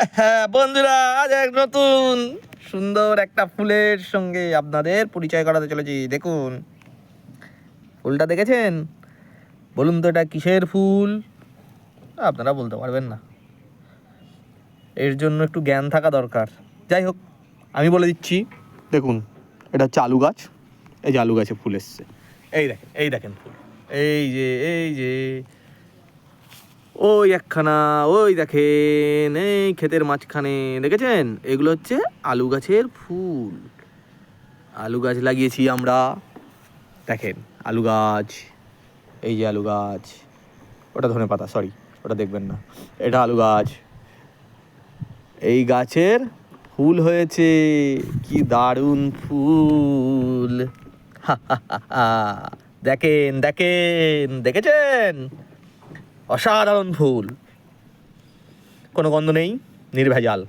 হ্যাঁ বন্ধুরা, আজ এক নতুন সুন্দর একটা ফুলের সঙ্গে আপনাদের পরিচয় করাতে চলেছি। দেখুন ফুলটা দেখেছেন? বলুন তো এটা কিসের ফুল? আপনারা বলতে পারবেন না, এর জন্য একটু জ্ঞান থাকা দরকার। যাই হোক, আমি বলে দিচ্ছি। দেখুন, এটা হচ্ছে আলু গাছ। এই যে আলু গাছে ফুল এসছে, এই দেখেন ফুল, এই যে ওই একখানা, ওই দেখেন এই ক্ষেতের মাঝখানে, দেখেছেন? এগুলো হচ্ছে আলু গাছের ফুল। আলু গাছ লাগিয়েছি আমরা, দেখেন আলু গাছ, এই যে আলু গাছ। ওটা ধনেপাতা, সরি, ওটা দেখবেন না। এটা আলু গাছ, এই গাছের ফুল হয়েছে। কি দারুণ ফুল! দেখেন দেখেন, দেখেছেন? অসাধারণ ফুল, কোনো গন্ধ নেই, নির্ভেজাল।